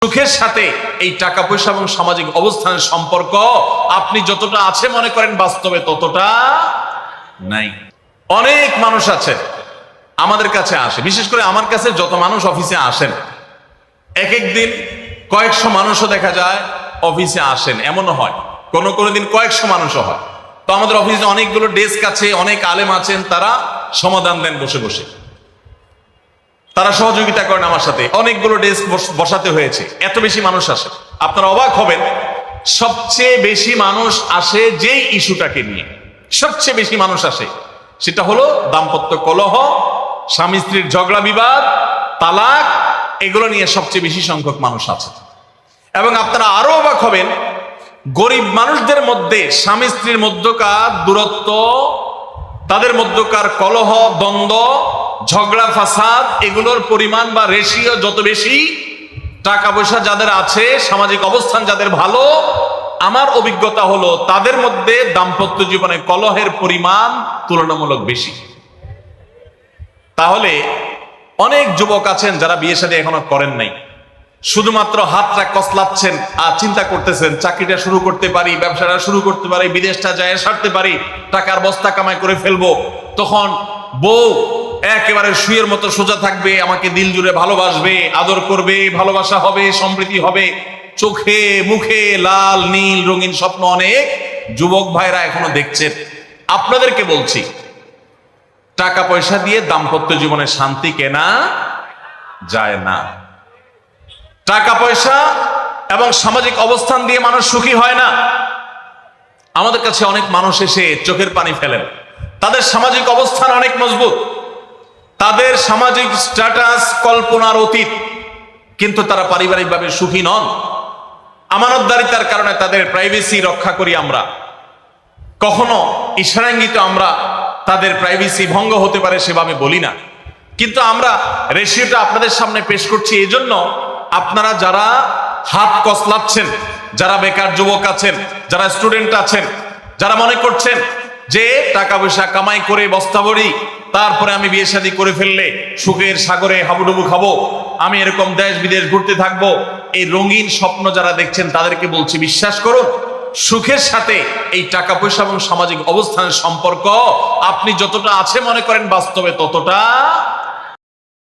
সুখের সাথে এই টাকা পয়সা এবং সামাজিক অবস্থানের সম্পর্ক আপনি যতটা আছে মনে করেন বাস্তবে ততটা নাই। অনেক মানুষ আছে আমাদের কাছে আসে, বিশেষ করে আমার কাছে যত মানুষ অফিসে আসেন, এক এক দিন কয়েকশো মানুষও দেখা যায় অফিসে আসেন, এমনও হয় কোন দিন কয়েকশো মানুষও হয়। তো আমাদের অফিসে অনেকগুলো ডেস্ক আছে, অনেক আলেম আছেন, তারা সমাধান দেন বসে বসে, তারা সহযোগিতা করেন আমার সাথে। অনেকগুলো ডেস্ক বসাতে হয়েছে, এত বেশি মানুষ আসে। আপনারা অবাক হবেন, সবচেয়ে বেশি মানুষ আসে যেই ইস্যুটাকে নিয়ে, সবচেয়ে বেশি মানুষ আসে সেটা হলো দাম্পত্য কলহ, স্বামী স্ত্রীর ঝগড়া বিবাদ, তালাক, এগুলো নিয়ে সবচেয়ে বেশি সংখ্যক মানুষ আছে। এবং আপনারা আরো অবাক হবেন, গরিব মানুষদের মধ্যে স্বামী স্ত্রীর মধ্যকার দূরত্ব, তাদের মধ্যকার কলহ, দ্বন্দ্ব, ঝগড়া, ফাসাদ, এগুলোর পরিমাণ বা রেশিও যত বেশি, টাকা পয়সা যাদের আছে, সামাজিক অবস্থান যাদের ভালো, আমার অভিজ্ঞতা হলো তাদের মধ্যে দাম্পত্য জীবনে কলহের পরিমাণ তুলনামূলক বেশি। তাহলে অনেক যুবক আছেন যারা বিয়ে শাদী এখনো করেন নাই, শুধুমাত্র হাতটা কসলাচ্ছেন আর চিন্তা করতেছেন চাকরিটা শুরু করতে পারি, ব্যবসাটা শুরু করতে পারি, বিদেশটা যায় সারতে পারি, টাকার বস্তা কামাই করে ফেলবো। তখন বউ একেবারে শুয়ের মতো সোজা থাকবে, আমাকে দিল জুড়ে ভালোবাসবে, আদর করবে, ভালোবাসা হবে, সমৃদ্ধি হবে, চোখে মুখে লাল নীল রঙিন স্বপ্ন অনেক যুবক ভাইরা এখনো দেখছেন। আপনাদেরকে বলছি, টাকা পয়সা দিয়ে দাম্পত্য জীবনে শান্তি কেনা যায় না। টাকা পয়সা এবং সামাজিক অবস্থান দিয়ে মানুষ সুখী হয় না। আমাদের কাছে অনেক মানুষ এসে চোখের পানি ফেলেন, তাদের সামাজিক অবস্থান অনেক মজবুত, তাদের সামাজিক স্ট্যাটাস কল্পনার অতীত, কিন্তু তারা পারিবারিকভাবে সুখী নন। আমানতদারিতার কারণে তাদের প্রাইভেসি রক্ষা করি আমরা, কখনো ইশারাঙ্গিত আমরা তাদের প্রাইভেসি ভঙ্গ হতে পারে সেভাবে বলি না, কিন্তু আমরা রেশিওটা আপনাদের সামনে পেশ করছি এই জন্য, আপনারা যারা হাত কসলাচ্ছেন, যারা বেকার যুবক আছেন, যারা স্টুডেন্ট আছেন, যারা মনে করছেন যে টাকা পয়সা কামাই করে বস্তা ভরি, তারপরে আমি বিয়ে শাদী করে ফেললে সুখের সাগরে হাবুডুবু খাবো, আমি এরকম দেশ বিদেশ ঘুরতে থাকবো, এই রঙিন স্বপ্ন যারা দেখছেন তাদেরকে বলছি, বিশ্বাস করুন, সুখের সাথে এই টাকা পয়সা এবং সামাজিক অবস্থানের সম্পর্ক আপনি যতটা আছে মনে করেন বাস্তবে ততটা